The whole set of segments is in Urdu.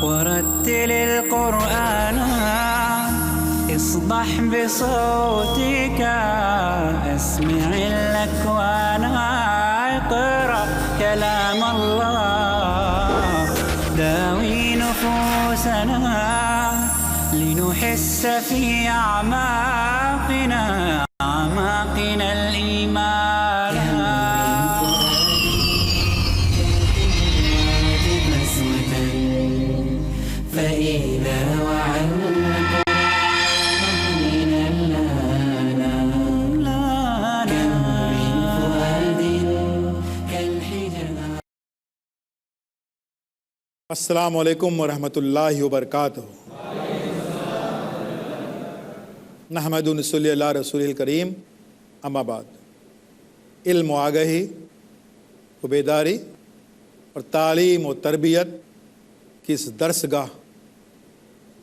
ورتل القرآن اصدح بصوتك اسمع الأكوان اقرأ كلام الله داوي نفوسنا لنحس في أعماقنا الإيمان فإذا وعى القرآن من اللانا كم من فؤاد كالحجر. السلام علیکم ورحمۃ اللہ وبرکاتہ. نحمد و نصلی علی رسول الکریم. اما بعد، علم و آگہی و بیداری اور تعلیم و تربیت کی اس درسگاہ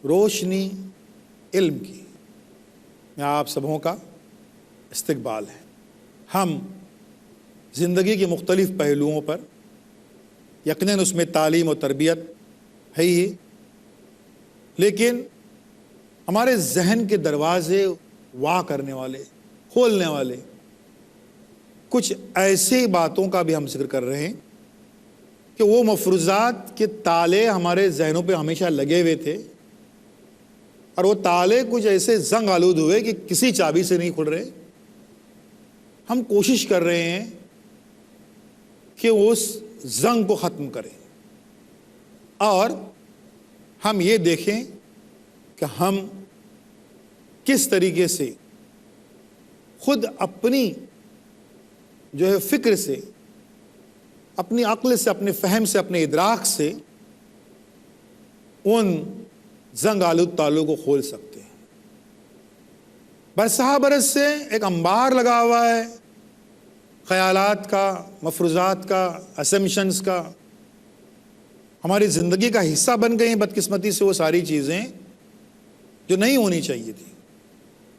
روشنی علم کی میں آپ سبوں کا استقبال ہے. ہم زندگی کے مختلف پہلوؤں پر یقیناً اس میں تعلیم و تربیت ہے ہی، لیکن ہمارے ذہن کے دروازے وا کرنے والے، کھولنے والے کچھ ایسی باتوں کا بھی ہم ذکر کر رہے ہیں کہ وہ مفروضات کے تالے ہمارے ذہنوں پہ ہمیشہ لگے ہوئے تھے، اور وہ تالے کچھ ایسے زنگ آلود ہوئے کہ کسی چابی سے نہیں کھل رہے. ہم کوشش کر رہے ہیں کہ اس زنگ کو ختم کریں، اور ہم یہ دیکھیں کہ ہم کس طریقے سے خود اپنی جو ہے فکر سے، اپنی عقل سے، اپنے فہم سے، اپنے ادراک سے ان زنگ آلود تالوں کو کھول سکتے ہیں. برسہ برس سے ایک انبار لگا ہوا ہے خیالات کا، مفروضات کا، اسمپشنز کا. ہماری زندگی کا حصہ بن گئی ہیں بدقسمتی سے وہ ساری چیزیں جو نہیں ہونی چاہیے تھی.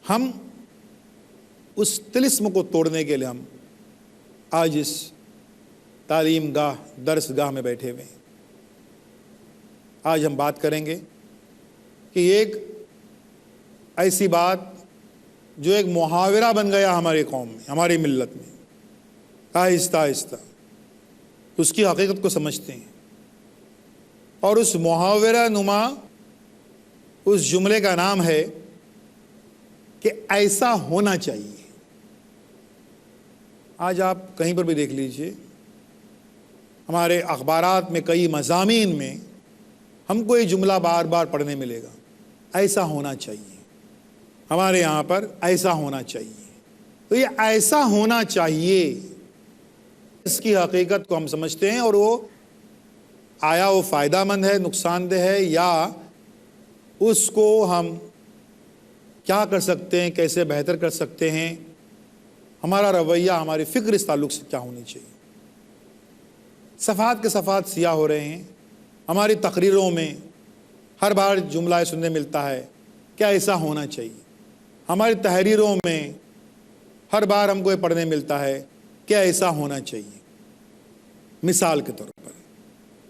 ہم اس طلسم کو توڑنے کے لیے ہم آج اس تعلیم گاہ، درس گاہ میں بیٹھے ہوئے ہیں. آج ہم بات کریں گے کہ ایک ایسی بات جو ایک محاورہ بن گیا ہماری قوم میں، ہماری ملت میں. آہستہ آہستہ اس کی حقیقت کو سمجھتے ہیں، اور اس محاورہ نما اس جملے کا نام ہے کہ ایسا ہونا چاہیے. آج آپ کہیں پر بھی دیکھ لیجئے، ہمارے اخبارات میں کئی مضامین میں ہم کو یہ جملہ بار بار پڑھنے ملے گا، ایسا ہونا چاہیے. ہمارے یہاں پر ایسا ہونا چاہیے. تو یہ ایسا ہونا چاہیے، اس کی حقیقت کو ہم سمجھتے ہیں، اور وہ آیا وہ فائدہ مند ہے، نقصان دہ ہے، یا اس کو ہم کیا کر سکتے ہیں، کیسے بہتر کر سکتے ہیں، ہمارا رویہ، ہماری فکر اس تعلق سے کیا ہونی چاہیے. صفحات کے صفحات سیاہ ہو رہے ہیں. ہماری تقریروں میں ہر بار جملہ سننے ملتا ہے کہ ایسا ہونا چاہیے. ہماری تحریروں میں ہر بار ہم کو یہ پڑھنے ملتا ہے کہ ایسا ہونا چاہیے. مثال کے طور پر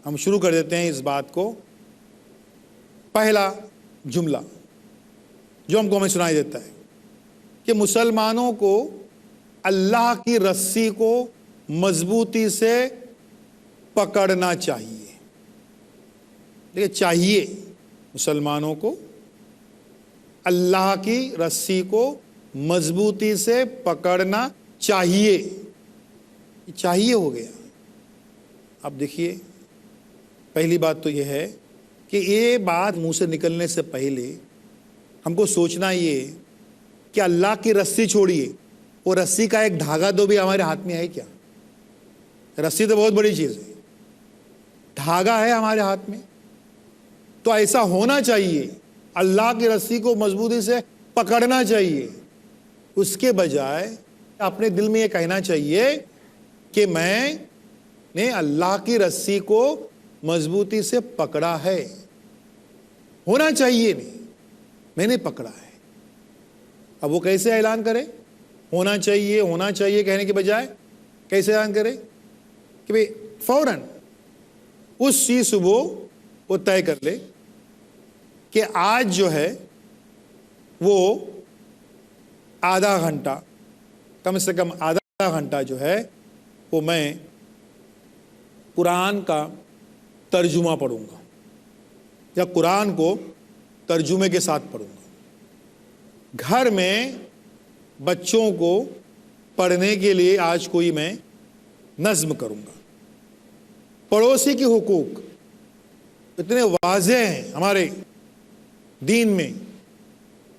ہم شروع کر دیتے ہیں اس بات کو. پہلا جملہ جو ہم کو ہمیں سنائی دیتا ہے کہ مسلمانوں کو اللہ کی رسی کو مضبوطی سے پکڑنا چاہیے. دیکھیے، چاہیے مسلمانوں کو اللہ کی رسی کو مضبوطی سے پکڑنا چاہیے. چاہیے ہو گیا. اب دیکھیے، پہلی بات تو یہ ہے کہ یہ بات منہ سے نکلنے سے پہلے ہم کو سوچنا یہ کہ اللہ کی رسی چھوڑیے، وہ رسی کا ایک دھاگا تو بھی ہمارے ہاتھ میں ہے کیا؟ رسی تو بہت بڑی چیز ہے، دھاگا ہے ہمارے ہاتھ میں. تو ایسا ہونا چاہیے، اللہ کی رسی کو مضبوطی سے پکڑنا چاہیے. اس کے بجائے اپنے دل میں یہ کہنا چاہیے کہ میں نے اللہ کی رسی کو مضبوطی سے پکڑا ہے. ہونا چاہیے نہیں، میں نے پکڑا ہے. اب وہ کیسے اعلان کرے؟ ہونا چاہیے کہنے کے بجائے کیسے اعلان کرے کہ بھئی فوراً اس چیز صبح وہ طے کر لے کہ آج جو ہے وہ آدھا گھنٹہ، کم سے کم آدھا گھنٹہ جو ہے وہ میں قرآن کا ترجمہ پڑھوں گا یا قرآن کو ترجمے کے ساتھ پڑھوں گا۔ گھر میں بچوں کو پڑھنے کے لیے آج کوئی میں نظم کروں گا۔ پڑوسی کے حقوق اتنے واضح ہیں ہمارے دین میں،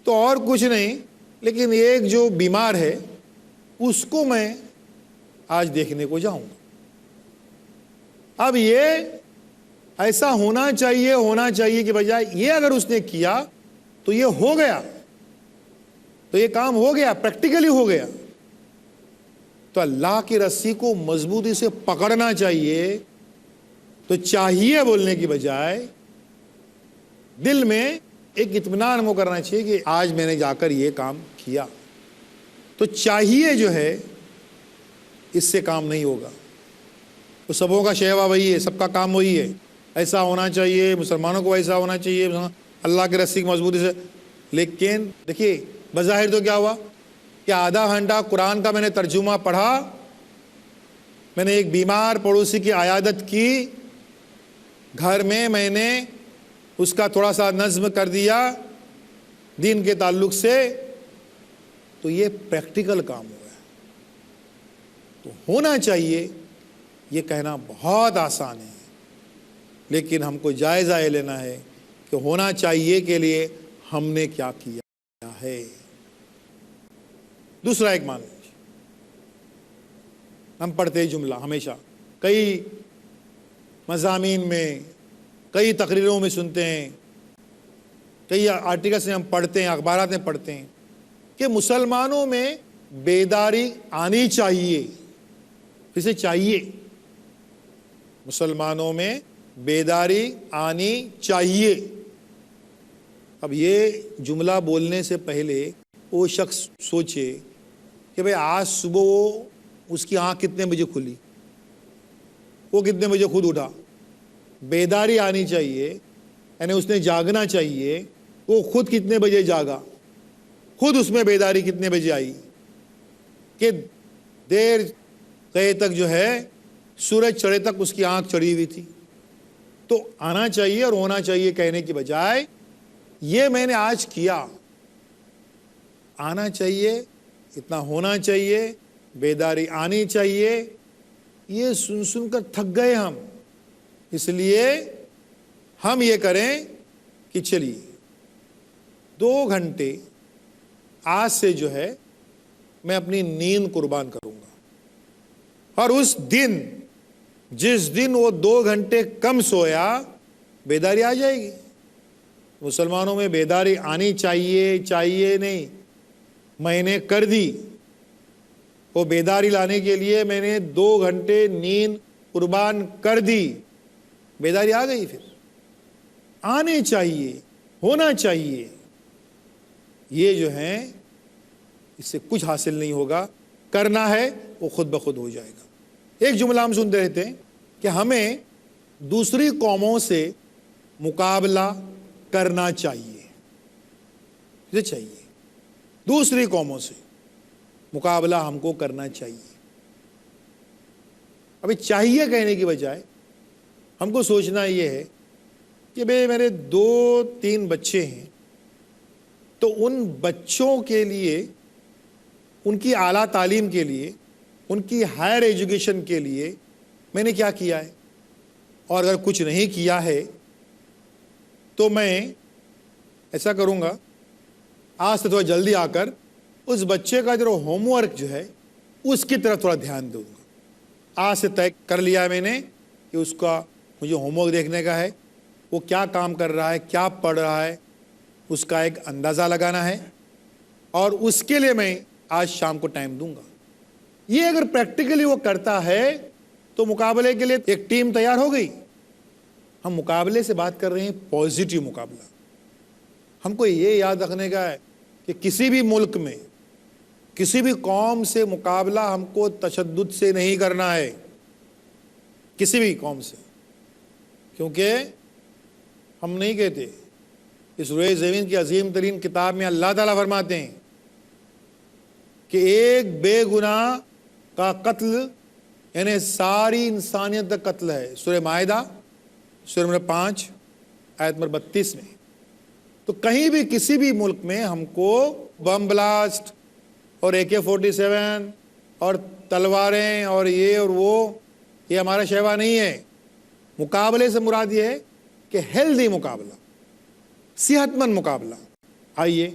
تو اور کچھ نہیں، لیکن ایک جو بیمار ہے اس کو میں آج دیکھنے کو جاؤں گا۔ اب یہ ایسا ہونا چاہیے کہ بجائے یہ اگر اس نے کیا تو یہ ہو گیا، تو یہ کام ہو گیا، پریکٹیکلی ہو گیا۔ تو اللہ کی رسی کو مضبوطی سے پکڑنا چاہیے، تو چاہیے بولنے کی بجائے دل میں ایک اطمینان وہ کرنا چاہیے کہ آج میں نے جا کر یہ کام کیا۔ تو چاہیے جو ہے اس سے کام نہیں ہوگا۔ تو سبوں کا شیوا وہی ہے، سب کا کام وہی ہے، ایسا ہونا چاہیے، مسلمانوں کو ایسا ہونا چاہیے، اللہ کی رسی کی مضبوطی سے۔ لیکن دیکھیے بظاہر تو کیا ہوا کہ آدھا گھنٹہ قرآن کا میں نے ترجمہ پڑھا، میں نے ایک بیمار پڑوسی کی عیادت کی، گھر میں نے اس کا تھوڑا سا نظم کر دیا دین کے تعلق سے، تو یہ پریکٹیکل کام ہوا ہے۔ تو ہونا چاہیے یہ کہنا بہت آسان ہے، لیکن ہم کو جائزہ یہ لینا ہے کہ ہونا چاہیے کے لیے ہم نے کیا کیا ہے۔ دوسرا ایک مان لیجیے، ہم پڑھتے جملہ ہمیشہ کئی مضامین میں، کئی تقریروں میں سنتے ہیں، کئی آرٹیکلس میں ہم پڑھتے ہیں، اخبارات میں پڑھتے ہیں کہ مسلمانوں میں بیداری آنی چاہیے۔ اسے چاہیے، مسلمانوں میں بیداری آنی چاہیے۔ اب یہ جملہ بولنے سے پہلے وہ شخص سوچے کہ بھئی آج صبح اس کی آنکھ کتنے بجے کھلی، وہ کتنے بجے خود اٹھا۔ بیداری آنی چاہیے، یعنی اس نے جاگنا چاہیے، وہ خود کتنے بجے جاگا، خود اس میں بیداری کتنے بجے آئی، کہ دیر گئے تک جو ہے سورج چڑھے تک اس کی آنکھ چڑھی ہوئی تھی۔ تو آنا چاہیے اور ہونا چاہیے کہنے کی بجائے یہ میں نے آج کیا، آنا چاہیے، اتنا ہونا چاہیے، بیداری آنی چاہیے۔ یہ سن کر تھک گئے ہم، اس لیے ہم یہ کریں کہ چلیے 2 گھنٹے آج سے جو ہے میں اپنی نیند قربان کروں گا، اور اس دن جس دن وہ 2 گھنٹے کم سویا بیداری آ جائے گی۔ مسلمانوں میں بیداری آنی چاہیے نہیں، میں نے کر دی۔ وہ بیداری لانے کے لیے میں نے 2 گھنٹے نیند قربان کر دی، بیداری آ گئی۔ پھر آنے چاہیے، ہونا چاہیے، یہ جو ہے اس سے کچھ حاصل نہیں ہوگا، کرنا ہے وہ خود بخود ہو جائے گا۔ ایک جملہ ہم سنتے رہتے ہیں کہ ہمیں دوسری قوموں سے مقابلہ کرنا چاہیے، یہ چاہیے، دوسری قوموں سے مقابلہ ہم کو کرنا چاہیے۔ ابھی چاہیے کہنے کی بجائے ہم کو سوچنا یہ ہے کہ بھئی میرے 2-3 بچے ہیں، تو ان بچوں کے لیے، ان کی اعلیٰ تعلیم کے لیے، ان کی ہائر ایجوکیشن کے لیے میں نے کیا کیا ہے، اور اگر کچھ نہیں کیا ہے تو میں ایسا کروں گا، آج سے تھوڑا جلدی آ کر اس بچے کا جو ہوم ورک جو ہے اس کی طرف تھوڑا دھیان دوں گا۔ آج سے طے کر لیا ہے میں نے کہ اس کا مجھے ہوم ورک دیکھنے کا ہے، وہ کیا کام کر رہا ہے، کیا پڑھ رہا ہے، اس کا ایک اندازہ لگانا ہے، اور اس کے لیے میں آج شام کو ٹائم دوں گا۔ یہ اگر پریکٹیکلی وہ کرتا ہے تو مقابلے کے لیے ایک ٹیم تیار ہو گئی۔ ہم مقابلے سے بات کر رہے ہیں، پازیٹیو مقابلہ۔ ہم کو یہ یاد رکھنے کا ہے کہ کسی بھی ملک میں، کسی بھی قوم سے مقابلہ ہم کو تشدد سے نہیں کرنا ہے، کسی بھی قوم سے۔ کیونکہ ہم نہیں کہتے. اس روئے زمین کی عظیم ترین کتاب میں اللہ تعالیٰ فرماتے ہیں کہ ایک بے گناہ کا قتل یعنی ساری انسانیت کا قتل ہے. سورہ مائدہ سورہ نمبر 5 آیت نمبر 32 میں. تو کہیں بھی کسی بھی ملک میں ہم کو بم بلاسٹ اور AK-47 اور تلواریں اور یہ اور وہ یہ ہمارا شیوا نہیں ہے. مقابلے سے مراد یہ ہے کہ ہیلدی مقابلہ، صحت مند مقابلہ. آئیے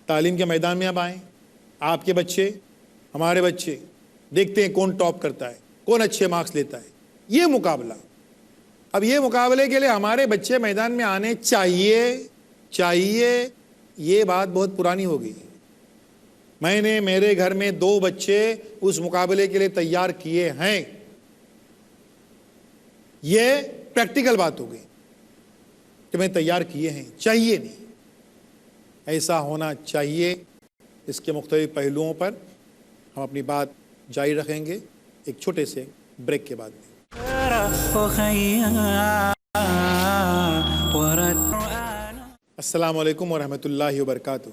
تعلیم کے میدان میں اب آئیں. آپ کے بچے، ہمارے بچے، دیکھتے ہیں کون ٹاپ کرتا ہے، کون اچھے مارکس لیتا ہے. یہ مقابلہ. اب یہ مقابلے کے لیے ہمارے بچے میدان میں آنے چاہیے. یہ بات بہت پرانی ہو گئی. میں نے میرے گھر میں 2 بچے اس مقابلے کے لیے تیار کیے ہیں. یہ پریکٹیکل بات ہو گئی کہ میں تیار کیے ہیں. چاہیے نہیں، ایسا ہونا چاہیے. اس کے مختلف پہلوؤں پر ہم اپنی بات جاری رکھیں گے ایک چھوٹے سے بریک کے بعد میں. السلام علیکم ورحمۃ اللہ وبرکاتہ.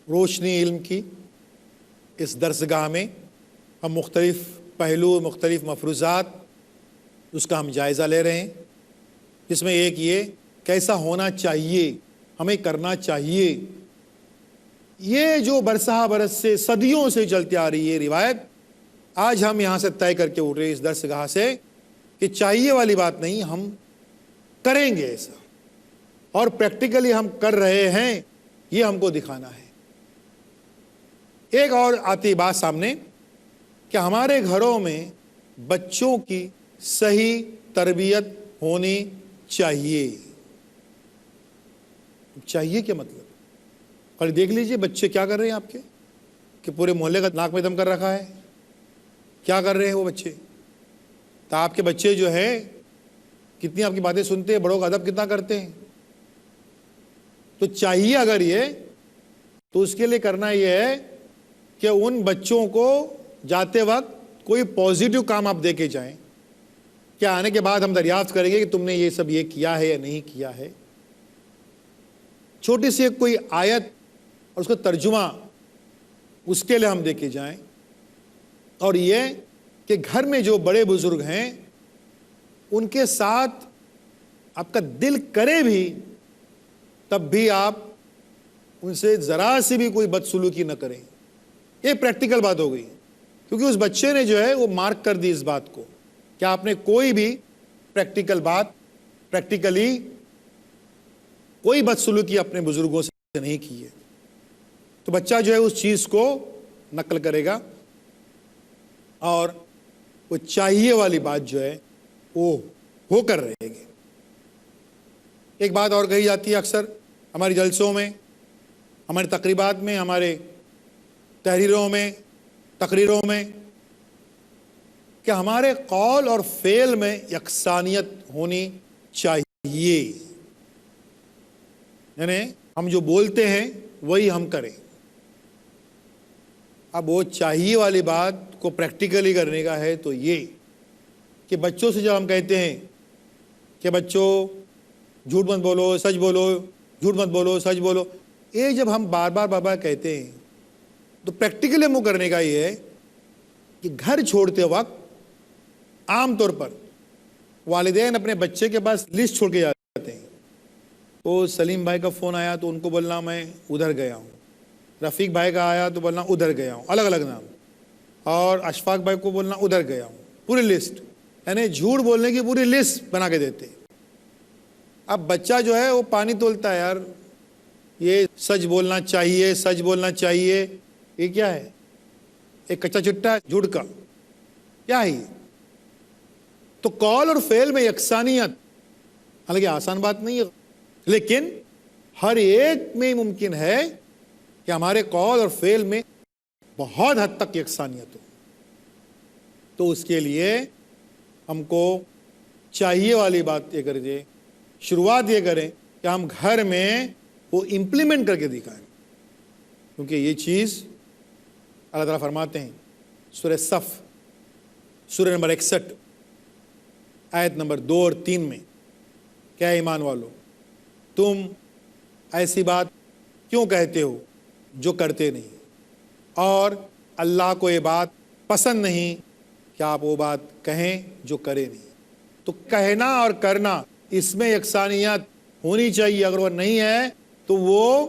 روشنی علم کی اس درسگاہ میں ہم مختلف پہلو، مختلف مفروضات اس کا ہم جائزہ لے رہے ہیں، جس میں ایک یہ کیسا ہونا چاہیے، ہمیں کرنا چاہیے. یہ جو برسہ برس سے صدیوں سے چلتی آ رہی ہے روایت، آج ہم یہاں سے طے کر کے اٹھ رہے اس درسگاہ سے کہ چاہیے والی بات نہیں، ہم کریں گے ایسا، اور پریکٹیکلی ہم کر رہے ہیں. یہ ہم کو دکھانا ہے. ایک اور آتی بات سامنے کہ ہمارے گھروں میں بچوں کی صحیح تربیت ہونی چاہیے. چاہیے کیا مطلب؟ اور دیکھ لیجئے بچے کیا کر رہے ہیں آپ کے، کہ پورے محلے کا ناک میں دم کر رکھا ہے. کیا کر رہے ہیں وہ بچے؟ تو آپ کے بچے جو ہے کتنی آپ کی باتیں سنتے ہیں، بڑوں کا ادب کتنا کرتے ہیں. تو چاہیے اگر یہ، تو اس کے لیے کرنا یہ ہے کہ ان بچوں کو جاتے وقت کوئی پازیٹیو کام آپ دے کے جائیں، کہ آنے کے بعد ہم دریافت کریں گے کہ تم نے یہ سب یہ کیا ہے یا نہیں کیا ہے. چھوٹی سی کوئی آیت اور اس کا ترجمہ اس کے لیے ہم دے کے جائیں. اور یہ کہ گھر میں جو بڑے بزرگ ہیں ان کے ساتھ آپ کا دل کرے بھی تب بھی آپ ان سے ذرا سی بھی کوئی بدسلوکی نہ کریں. یہ پریکٹیکل بات ہو گئی، کیونکہ اس بچے نے جو ہے وہ مارک کر دی اس بات کو کہ آپ نے کوئی بھی پریکٹیکلی کوئی بدسلوکی اپنے بزرگوں سے نہیں کی ہے. تو بچہ جو ہے اس چیز کو نقل کرے گا اور وہ چاہیے والی بات جو ہے وہ ہو کر رہے گی. ایک بات اور کہی جاتی ہے اکثر ہماری جلسوں میں، ہماری تقریبات میں، ہمارے تحریروں میں، تقریروں میں، کہ ہمارے قول اور فعل میں یکسانیت ہونی چاہیے. یعنی ہم جو بولتے ہیں وہی ہم کریں. اب وہ چاہیے والی بات کو پریکٹیکلی کرنے کا ہے تو یہ کہ بچوں سے جب ہم کہتے ہیں کہ بچوں جھوٹ مت بولو، سچ بولو، جھوٹ مت بولو، سچ بولو، یہ جب ہم بار بار کہتے ہیں تو پریکٹیکلی ہم کو کرنے کا یہ ہے کہ گھر چھوڑتے وقت عام طور پر والدین اپنے بچے کے پاس لسٹ چھوڑ کے جاتے ہیں. تو سلیم بھائی کا فون آیا تو ان کو بولنا میں ادھر گیا ہوں، رفیق بھائی کا آیا تو بولنا ادھر گیا ہوں، الگ الگ نام، اور اشفاق بھائی کو بولنا ادھر گیا ہوں. پوری لسٹ، یعنی جھوٹ بولنے کی پوری لسٹ بنا کے دیتے. اب بچہ جو ہے وہ پانی تولتا ہے، یار یہ سچ بولنا چاہیے، سچ بولنا چاہیے، یہ کیا ہے؟ ایک کچا چٹا جھوٹ کا، کیا ہے یہ؟ تو قول اور فعل میں یکسانیت، حالانکہ آسان بات نہیں ہے، لیکن ہر ایک میں ممکن ہے کہ ہمارے قول اور فعل میں بہت حد تک یکسانیت ہو. تو اس کے لیے ہم کو چاہیے والی بات یہ کریں، شروعات یہ کریں کہ ہم گھر میں وہ امپلیمنٹ کر کے دکھائیں. کیونکہ یہ چیز اللہ تعالیٰ فرماتے ہیں سورہ صف سورہ نمبر 61 آیت نمبر 2 اور 3 میں، کیا ایمان والو تم ایسی بات کیوں کہتے ہو جو کرتے نہیں، اور اللہ کو یہ بات پسند نہیں کہ آپ وہ بات کہیں جو کرے نہیں۔ تو کہنا اور کرنا اس میں یکسانیت ہونی چاہیے، اگر وہ نہیں ہے تو وہ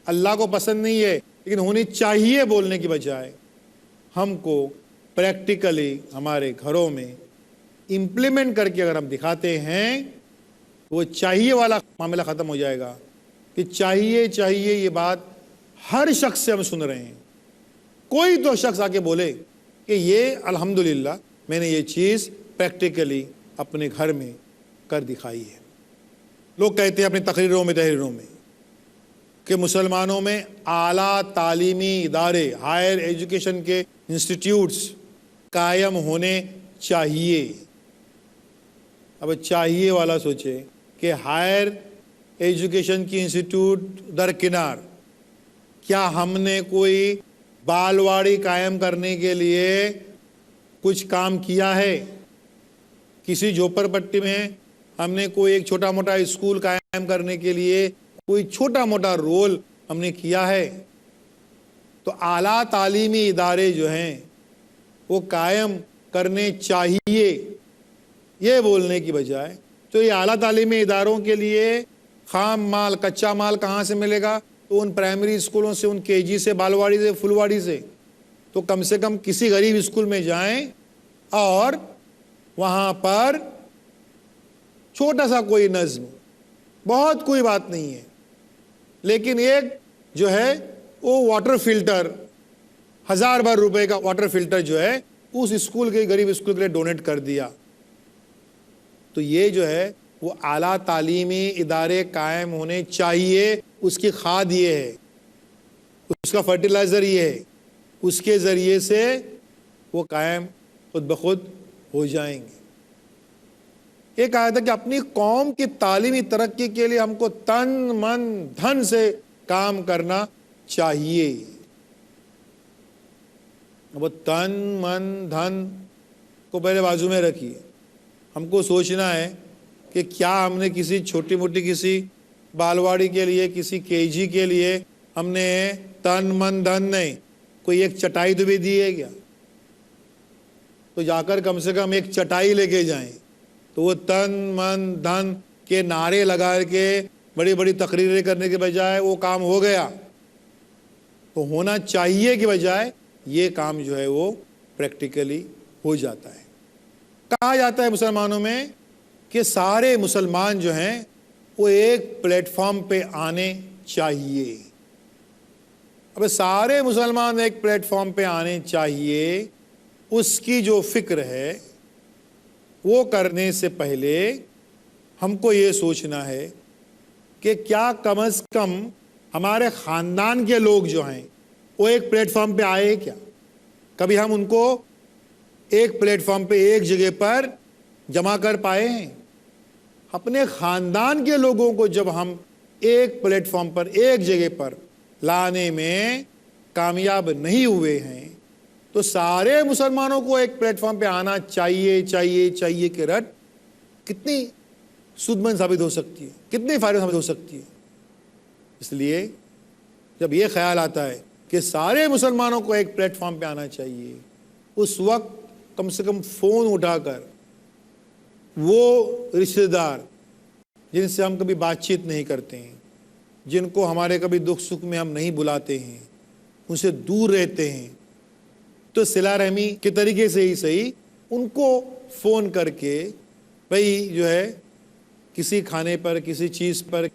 اللہ کو پسند نہیں ہے، لیکن ہونی چاہیے بولنے کی بجائے۔ ہم کو پریکٹیکلی ہمارے گھروں میں امپلیمنٹ کر کے اگر ہم دکھاتے ہیں، وہ چاہیے والا معاملہ ختم ہو جائے گا کہ چاہیے یہ بات ہر شخص سے ہم سن رہے ہیں۔ کوئی تو شخص آ کے بولے کہ یہ الحمدللہ میں نے یہ چیز پریکٹیکلی اپنے گھر میں کر دکھائی ہے۔ لوگ کہتے ہیں اپنی تقریروں میں کہ مسلمانوں میں اعلیٰ تعلیمی ادارے، ہائر ایجوکیشن کے انسٹیٹیوٹس قائم ہونے چاہیے۔ اب چاہیے والا سوچے کہ ہائر ایجوکیشن کی انسٹیٹیوٹ درکنار، کیا ہم نے کوئی بالواڑی قائم کرنے کے لیے کچھ کام کیا ہے؟ کسی جھوپڑ پٹی میں ہم نے کوئی ایک چھوٹا موٹا اسکول قائم کرنے کے لیے کوئی چھوٹا موٹا رول ہم نے کیا ہے؟ تو اعلیٰ تعلیمی ادارے جو ہیں وہ قائم کرنے چاہیے، یہ بولنے کی بجائے تو یہ اعلیٰ تعلیمی اداروں کے لیے خام مال، کچا مال کہاں سے ملے گا؟ تو ان پرائمری اسکولوں سے، ان کے جی سے، بالواڑی سے، فلواڑی سے۔ تو کم سے کم کسی غریب اسکول میں جائیں اور وہاں پر چھوٹا سا کوئی نظم، بہت کوئی بات نہیں ہے، لیکن ایک جو ہے وہ واٹر فلٹر، 1000 روپے کا واٹر فلٹر جو ہے اس اسکول کے، غریب اسکول کے لیے ڈونیٹ کر دیا۔ تو یہ جو ہے وہ اعلیٰ تعلیمی ادارے قائم ہونے چاہیے۔ اس کی کھاد یہ ہے، اس کا فرٹیلائزر یہ ہے، اس کے ذریعے سے وہ قائم خود بخود ہو جائیں گے۔ ایک آیت ہے کہ اپنی قوم کی تعلیمی ترقی کے لیے ہم کو تن من دھن سے کام کرنا چاہیے۔ وہ تن من دھن کو پہلے بازو میں رکھیے۔ ہم کو سوچنا ہے کہ کیا ہم نے کسی چھوٹی موٹی کسی بالواڑی کے لیے، کسی کے جی کے لیے ہم نے تن من دھن نہیں، کوئی ایک چٹائی تو بھی دی ہے کیا؟ تو جا کر کم سے کم ایک چٹائی لے کے جائیں۔ تو وہ تن من دھن کے نعرے لگا کے بڑی بڑی تقریریں کرنے کے بجائے وہ کام ہو گیا۔ تو ہونا چاہیے کی بجائے یہ کام جو ہے وہ پریکٹیکلی ہو جاتا ہے۔ کہا جاتا ہے مسلمانوں میں کہ سارے مسلمان جو ہیں وہ ایک پلیٹ فارم پہ آنے چاہیے۔ اب سارے مسلمان ایک پلیٹ فارم پہ آنے چاہیے، اس کی جو فکر ہے وہ کرنے سے پہلے ہم کو یہ سوچنا ہے کہ کیا کم از کم ہمارے خاندان کے لوگ جو ہیں وہ ایک پلیٹ فارم پہ آئے کیا؟ کبھی ہم ان کو ایک پلیٹ فارم پہ ایک جگہ پر جمع کر پائے ہیں؟ اپنے خاندان کے لوگوں کو جب ہم ایک پلیٹ فارم پر، ایک جگہ پر لانے میں کامیاب نہیں ہوئے ہیں، تو سارے مسلمانوں کو ایک پلیٹ فارم پہ آنا چاہیے کہ رٹ کتنی سود مند ثابت ہو سکتی ہے، کتنی فائدہ ثابت ہو سکتی ہے۔ اس لیے جب یہ خیال آتا ہے کہ سارے مسلمانوں کو ایک پلیٹ فارم پہ آنا چاہیے، اس وقت کم سے کم فون اٹھا کر وہ رشتہ دار جن سے ہم کبھی بات چیت نہیں کرتے ہیں، جن کو ہمارے کبھی دکھ سکھ میں ہم نہیں بلاتے ہیں، ان سے دور رہتے ہیں، تو صلہ رحمی کے طریقے سے ہی صحیح ان کو فون کر کے بھئی جو ہے کسی کھانے پر، کسی چیز پر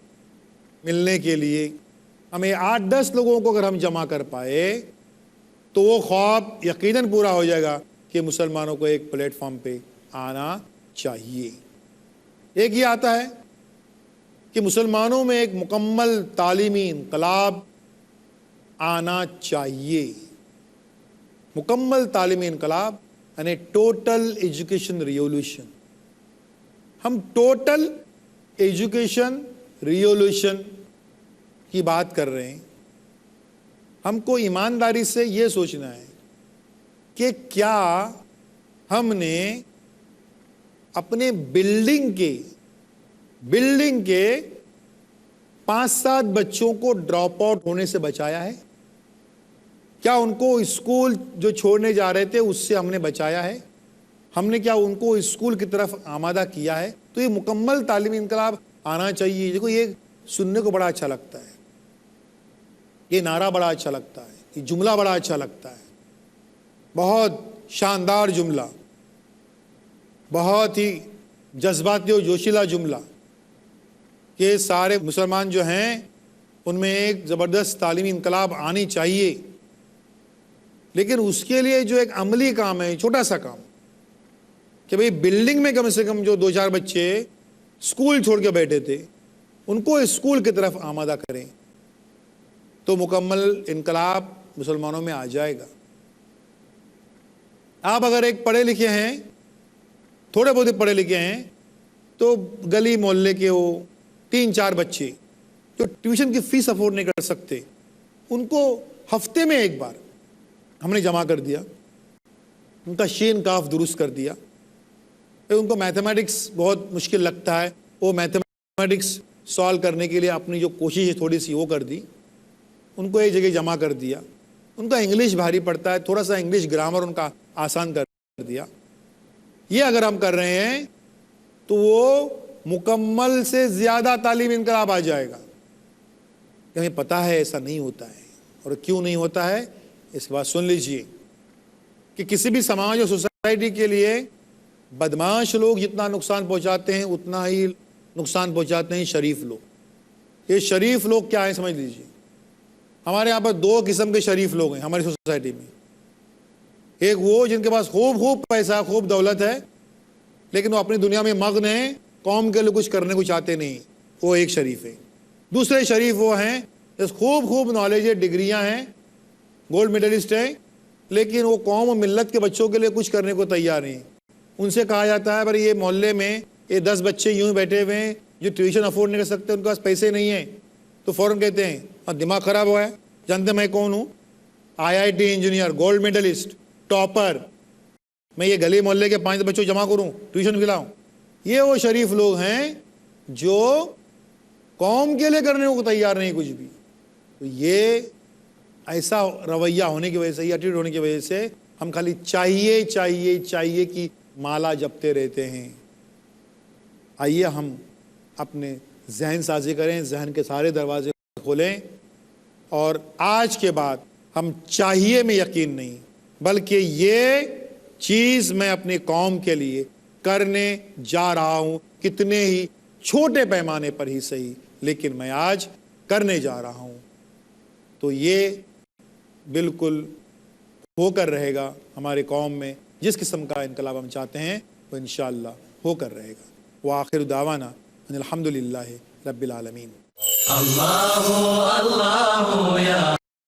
ملنے کے لیے ہمیں 8-10 لوگوں کو اگر ہم جمع کر پائے تو وہ خواب یقیناً پورا ہو جائے گا کہ مسلمانوں کو ایک پلیٹ فارم پہ آنا چاہیے۔ ایک یہ آتا ہے کہ مسلمانوں میں ایک مکمل تعلیمی انقلاب آنا چاہیے۔ مکمل تعلیمی انقلاب یعنی ٹوٹل ایجوکیشن ریولوشن۔ ہم ٹوٹل ایجوکیشن ریولوشن کی بات کر رہے ہیں۔ ہم کو ایمانداری سے یہ سوچنا ہے کہ کیا ہم نے اپنے بلڈنگ کے 5-7 بچوں کو ڈراپ آؤٹ ہونے سے بچایا ہے؟ کیا ان کو اسکول جو چھوڑنے جا رہے تھے اس سے ہم نے بچایا ہے؟ ہم نے کیا ان کو اسکول کی طرف آمادہ کیا ہے؟ تو یہ مکمل تعلیمی انقلاب آنا چاہیے. دیکھو یہ سننے کو بڑا اچھا لگتا ہے, یہ نعرہ بڑا اچھا لگتا ہے, یہ جملہ بڑا اچھا لگتا ہے, بہت شاندار جملہ, بہت ہی جذباتی و جوشیلا جملہ کہ سارے مسلمان جو ہیں ان میں ایک زبردست تعلیمی انقلاب آنی چاہیے. لیکن اس کے لیے جو ایک عملی کام ہے, چھوٹا سا کام, کہ بھئی بلڈنگ میں کم سے کم جو 2-4 بچے اسکول چھوڑ کے بیٹھے تھے ان کو اسکول کی طرف آمادہ کریں, تو مکمل انقلاب مسلمانوں میں آ جائے گا. آپ اگر ایک پڑھے لکھے ہیں, تھوڑے بہت پڑھے لکھے ہیں, تو گلی محلے کے وہ 3-4 بچے جو ٹیوشن کی فیس افورڈ نہیں کر سکتے, ان کو ہفتے میں ایک بار ہم نے جمع کر دیا, ان کا شین کاف درست کر دیا. ان کو میتھمیٹکس بہت مشکل لگتا ہے, وہ میتھمیٹکس سالو کرنے کے لیے اپنی جو کوشش ہے تھوڑی سی وہ کر دی, ان کو ایک جگہ جمع کر دیا. ان کا انگلش بھاری پڑتا ہے, تھوڑا سا انگلش گرامر ان کا آسان کر دیا. یہ اگر ہم کر رہے ہیں تو وہ مکمل سے زیادہ تعلیمی انقلاب آ جائے گا. ہمیں پتہ ہے ایسا نہیں ہوتا ہے, اور کیوں نہیں ہوتا ہے اس کے بعد سن لیجئے کہ کسی بھی سماج اور سوسائٹی کے لیے بدمعاش لوگ جتنا نقصان پہنچاتے ہیں اتنا ہی نقصان پہنچاتے ہیں شریف لوگ. یہ شریف لوگ کیا ہیں سمجھ لیجئے. ہمارے یہاں پر 2 قسم کے شریف لوگ ہیں ہماری سوسائٹی میں. ایک وہ جن کے پاس خوب پیسہ, خوب دولت ہے, لیکن وہ اپنی دنیا میں مغن ہیں, قوم کے لیے کچھ کرنے کو چاہتے نہیں, وہ ایک شریف ہے. دوسرے شریف وہ ہیں جس خوب نالج ہے, ڈگریاں ہیں, گولڈ میڈلسٹ ہیں, لیکن وہ قوم و ملت کے بچوں کے لیے کچھ کرنے کو تیار نہیں. ان سے کہا جاتا ہے بھائی یہ محلے میں یہ 10 بچے یوں بیٹھے ہوئے ہیں جو ٹیوشن افورڈ نہیں کر سکتے, ان کے پاس پیسے نہیں ہیں, تو فوراً کہتے ہیں دماغ خراب ہوا ہے. جانتے میں کون ہوں؟ IIT engineer, gold medallist, topper. میں یہ گلی محلے کے 5 بچوں جمع کروں, ٹیوشن کھلاؤں. یہ وہ شریف لوگ ہیں جو قوم کے لیے کرنے کو تیار نہیں کچھ بھی. تو یہ ایسا رویہ ہونے کی وجہ سے, یہ ایٹیٹیوڈ ہونے کی وجہ سے ہم خالی چاہیے کی مالا جپتے رہتے ہیں. آئیے ہم اپنے ذہن سازی کریں, ذہن کے سارے دروازے کھولیں, اور آج کے بعد ہم چاہیے میں یقین نہیں بلکہ یہ چیز میں اپنی قوم کے لیے کرنے جا رہا ہوں, کتنے ہی چھوٹے پیمانے پر ہی صحیح, لیکن میں آج کرنے جا رہا ہوں. تو یہ بالکل ہو کر رہے گا ہمارے قوم میں. جس قسم کا انقلاب ہم چاہتے ہیں وہ انشاءاللہ ہو کر رہے گا. وآخر دعوانا ان الحمدللہ رب العالمین. اللہ یا